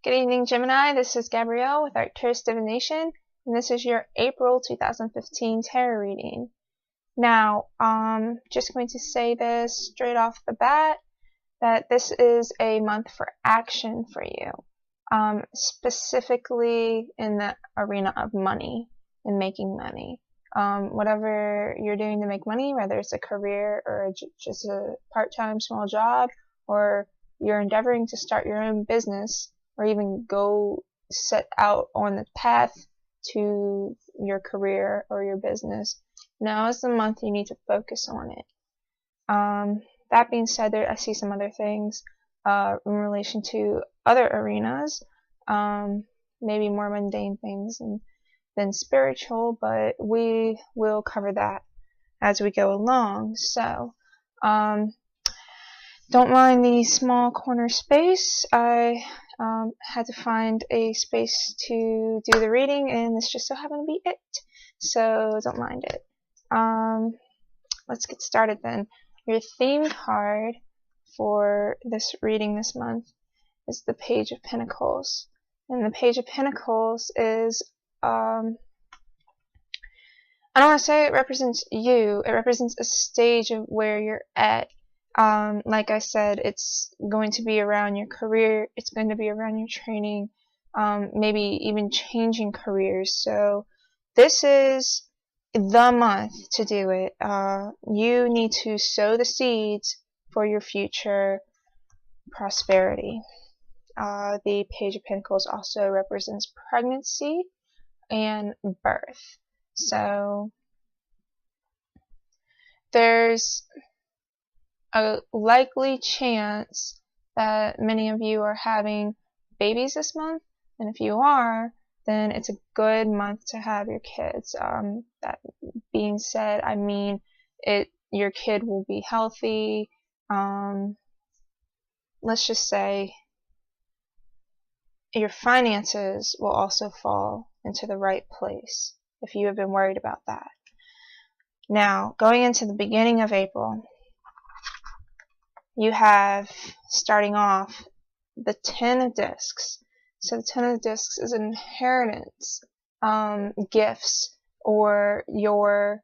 Good evening, Gemini. This is Gabrielle with Arcturus Divination, and this is your April 2015 tarot reading. Now, just going to say this straight off the bat, that this is a month for action for you, specifically in the arena of money and making money. Whatever you're doing to make money, whether it's a career or just a part-time small job, or you're endeavoring to start your own business, or even go set out on the path to your career or your business, now is the month you need to focus on it. That being said, I see some other things in relation to other arenas, maybe more mundane things than spiritual, but we will cover that as we go along. So, don't mind the small corner space. I had to find a space to do the reading, and this just so happened to be it. So don't mind it. Let's get started then. Your theme card for this reading this month is the Page of Pentacles. And the Page of Pentacles is, I don't want to say it represents you. It represents a stage of where you're at. Like I said, it's going to be around your career, it's going to be around your training, maybe even changing careers. So this is the month to do it. You need to sow the seeds for your future prosperity. The Page of Pentacles also represents pregnancy and birth. So there's a likely chance that many of you are having babies this month, and if you are, then it's a good month to have your kids. That being said, I mean, your kid will be healthy. Let's just say your finances will also fall into the right place if you have been worried about that. Now, going into the beginning of April, you have, starting off, the Ten of Discs. So the Ten of Discs is an inheritance, gifts, or your,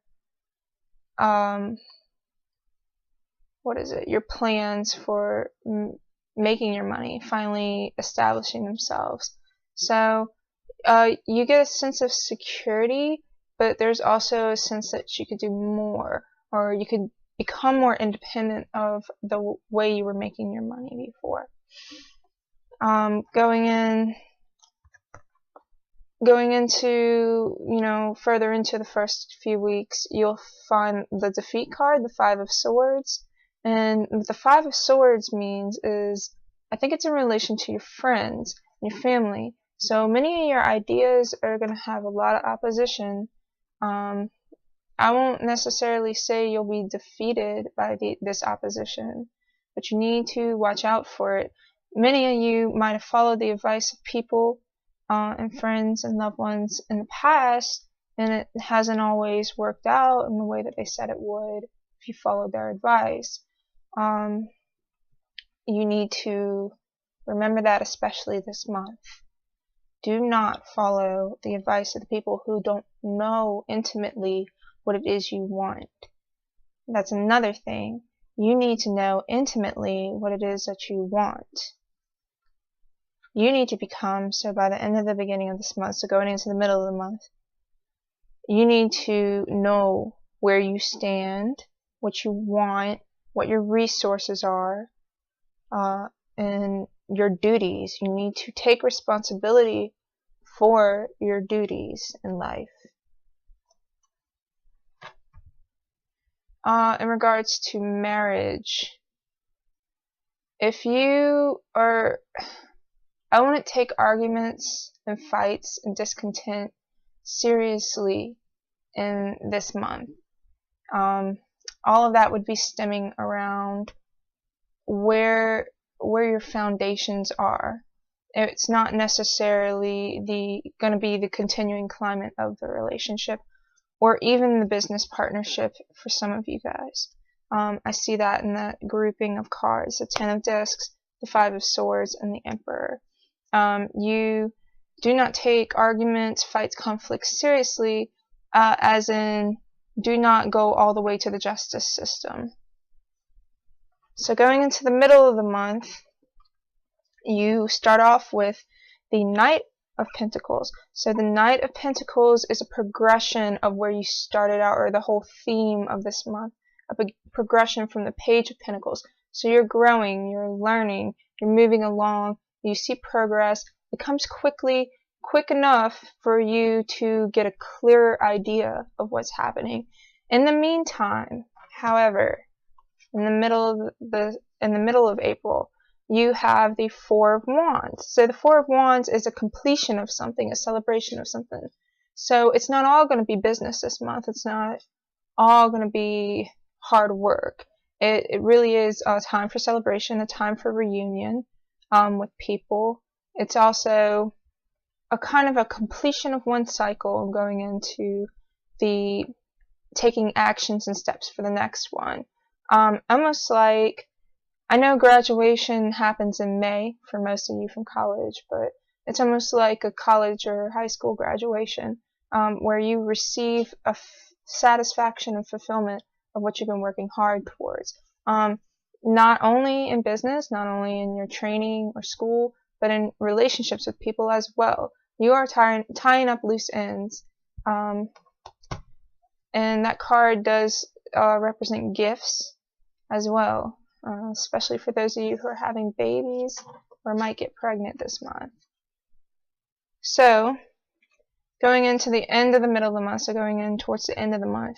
your plans for making your money, finally establishing themselves. So you get a sense of security, but there's also a sense that you could do more, or you could become more independent of the way you were making your money before. Going into, further into the first few weeks, you'll find the Defeat card, the Five of Swords. And what the Five of Swords means is, I think it's in relation to your friends and your family. So many of your ideas are going to have a lot of opposition. I won't necessarily say you'll be defeated by this opposition, but you need to watch out for it. Many of you might have followed the advice of people and friends and loved ones in the past, and it hasn't always worked out in the way that they said it would if you followed their advice. You need to remember that, especially this month. Do not follow the advice of the people who don't know intimately what it is you want. That's another thing. You need to know intimately what it is that you want. You need to become, so by the end of the beginning of this month, so going into the middle of the month, you need to know where you stand, what you want, what your resources are, and your duties. You need to take responsibility for your duties in life. In regards to marriage, if you are, I wouldn't take arguments and fights and discontent seriously in this month. All of that would be stemming around where your foundations are. It's not necessarily going to be the continuing climate of the relationship, or even the business partnership for some of you guys. I see that in that grouping of cards, the Ten of Discs, the Five of Swords, and the Emperor. You do not take arguments, fights, conflicts seriously, as in do not go all the way to the justice system. So going into the middle of the month, you start off with the Knight of Pentacles. So the Knight of Pentacles is a progression of where you started out, or the whole theme of this month, a progression from the Page of Pentacles. So you're growing, you're learning, you're moving along, you see progress. It comes quick enough for you to get a clearer idea of what's happening. In the meantime, however, in the middle of April, you have the Four of Wands. So the Four of Wands is a completion of something, a celebration of something. So it's not all going to be business this month. It's not all going to be hard work. It really is a time for celebration, a time for reunion with people. It's also a kind of a completion of one cycle going into the taking actions and steps for the next one. Almost like, I know graduation happens in May for most of you from college, but it's almost like a college or high school graduation, where you receive a satisfaction and fulfillment of what you've been working hard towards. Not only in business, not only in your training or school, but in relationships with people as well. You are tying up loose ends. And that card does represent gifts as well, especially for those of you who are having babies or might get pregnant this month. So, going into the end of the middle of the month, so going in towards the end of the month,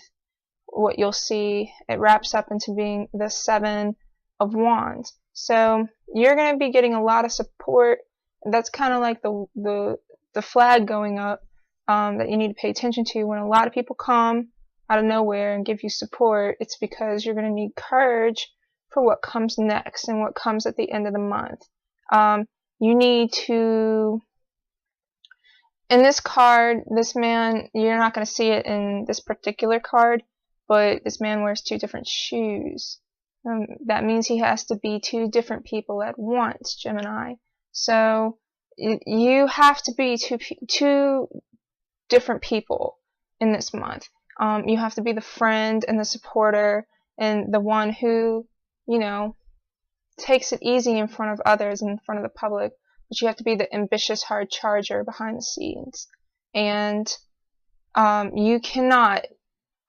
what you'll see, it wraps up into being the Seven of Wands. So, you're going to be getting a lot of support. That's kind of like the flag going up that you need to pay attention to. When a lot of people come out of nowhere and give you support, it's because you're going to need courage for what comes next and what comes at the end of the month. You need to, in this card, this man, you're not going to see it in this particular card, but this man wears two different shoes. That means he has to be two different people at once, Gemini. So you have to be two different people in this month. You have to be the friend and the supporter and the one who, takes it easy in front of others and in front of the public, but you have to be the ambitious hard charger behind the scenes. And you cannot,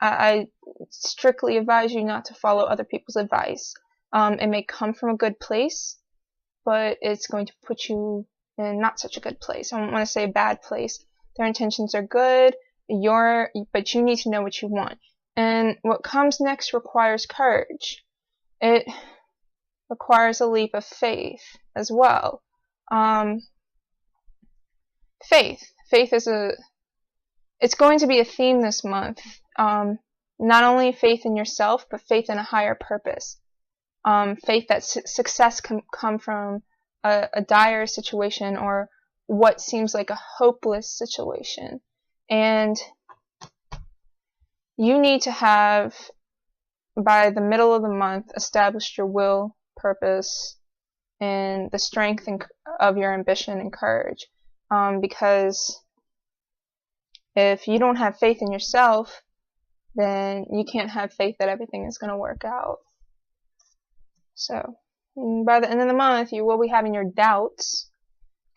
I strictly advise you not to follow other people's advice. It may come from a good place, but it's going to put you in not such a good place. I don't want to say a bad place. Their intentions are good, but you need to know what you want. And what comes next requires courage. It requires a leap of faith as well. Faith is it's going to be a theme this month. Not only faith in yourself, but faith in a higher purpose. Faith that success can come from a dire situation or what seems like a hopeless situation. And you need to have, by the middle of the month, established your will, purpose, and the strength of your ambition and courage. Because if you don't have faith in yourself, then you can't have faith that everything is going to work out. So, by the end of the month, you will be having your doubts.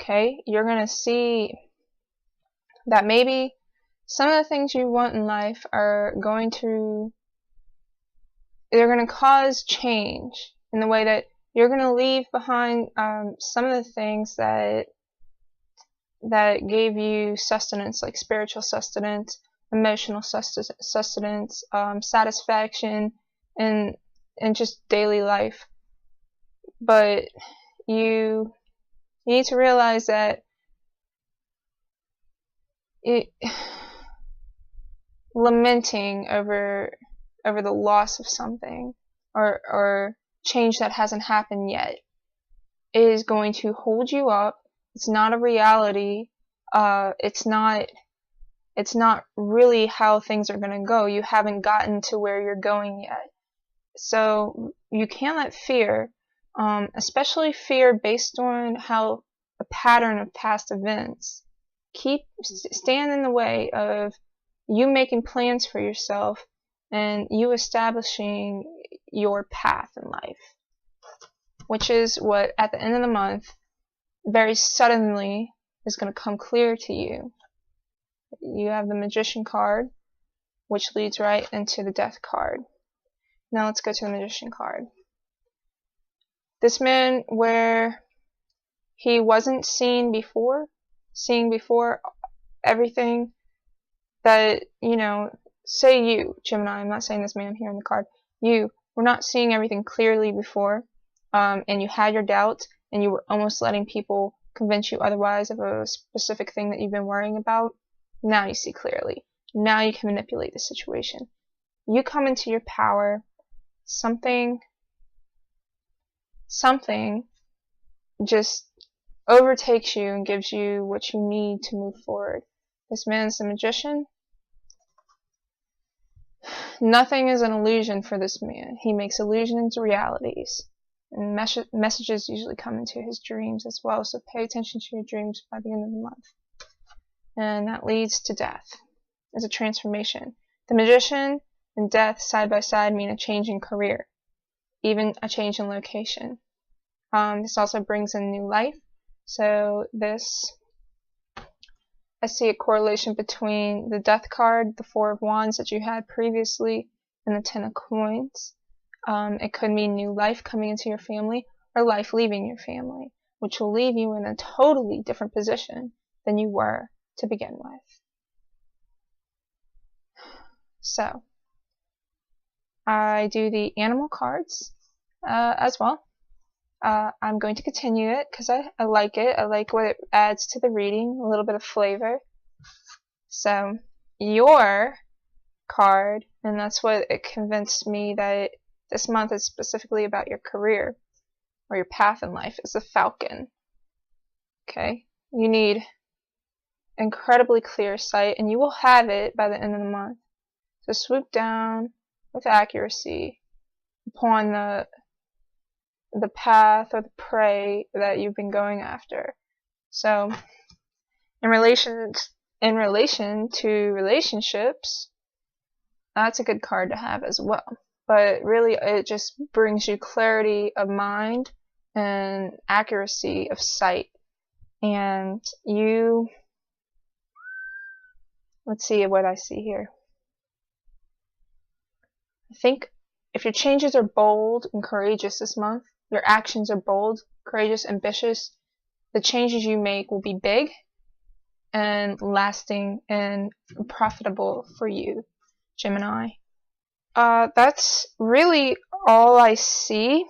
Okay? You're going to see that maybe some of the things you want in life are going to cause change in the way that you're going to leave behind some of the things that gave you sustenance, like spiritual sustenance, emotional sustenance, satisfaction, and just daily life. But you need to realize that lamenting over the loss of something or change that hasn't happened yet is going to hold you up. It's not a reality. It's not really how things are going to go. You haven't gotten to where you're going yet. So you can't let fear, especially fear based on how a pattern of past events stand in the way of you making plans for yourself and you establishing your path in life, which is what at the end of the month very suddenly is going to come clear to you. You have the Magician card, which leads right into the Death card. Now let's go to the Magician card. This man, where he wasn't seeing before everything that, say you, Gemini, I'm not saying this man here in the card, you were not seeing everything clearly before, and you had your doubts, and you were almost letting people convince you otherwise of a specific thing that you've been worrying about. Now you see clearly. Now you can manipulate the situation. You come into your power. Something just overtakes you and gives you what you need to move forward. This man's the Magician. Nothing is an illusion for this man. He makes illusions realities. And messages usually come into his dreams as well, so pay attention to your dreams by the end of the month. And that leads to death. It's a transformation. The Magician and death side by side mean a change in career, even a change in location. This also brings in new life. So I see a correlation between the Death card, the Four of Wands that you had previously, and the Ten of Coins. It could mean new life coming into your family, or life leaving your family, which will leave you in a totally different position than you were to begin with. So, I do the animal cards as well. I'm going to continue it because I like it. I like what it adds to the reading, a little bit of flavor. So, your card, and that's what it convinced me that this month is specifically about your career or your path in life, is the Falcon. Okay? You need incredibly clear sight, and you will have it by the end of the month. So swoop down with accuracy upon the path or the prey that you've been going after. So, in relation to relationships, that's a good card to have as well. But really, it just brings you clarity of mind and accuracy of sight. And let's see what I see here. I think if your changes are bold and courageous this month, your actions are bold, courageous, ambitious, the changes you make will be big and lasting and profitable for you, Gemini. That's really all I see.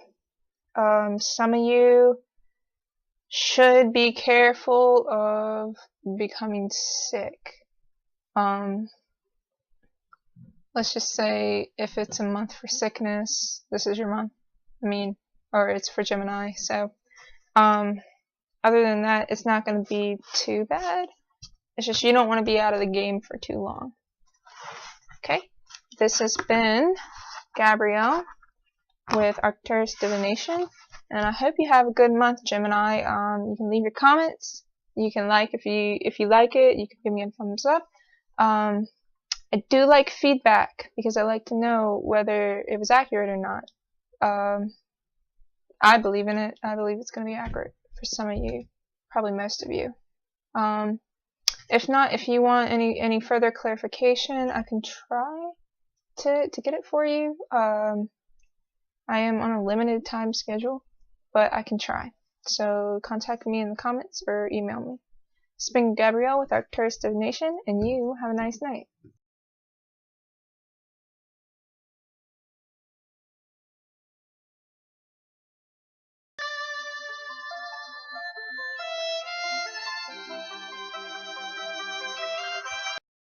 Some of you should be careful of becoming sick. Let's just say if it's a month for sickness, this is your month. Or it's for Gemini. So, other than that, it's not going to be too bad. It's just you don't want to be out of the game for too long. Okay? This has been Gabrielle with Arcturus Divination, and I hope you have a good month, Gemini. You can leave your comments. You can like if you like it. You can give me a thumbs up. I do like feedback because I like to know whether it was accurate or not. I believe in it. I believe it's going to be accurate for some of you, probably most of you. If not, if you want any further clarification, I can try to get it for you. I am on a limited time schedule, but I can try. So contact me in the comments or email me. It's been Gabrielle with Arcturus Divination, and you have a nice night.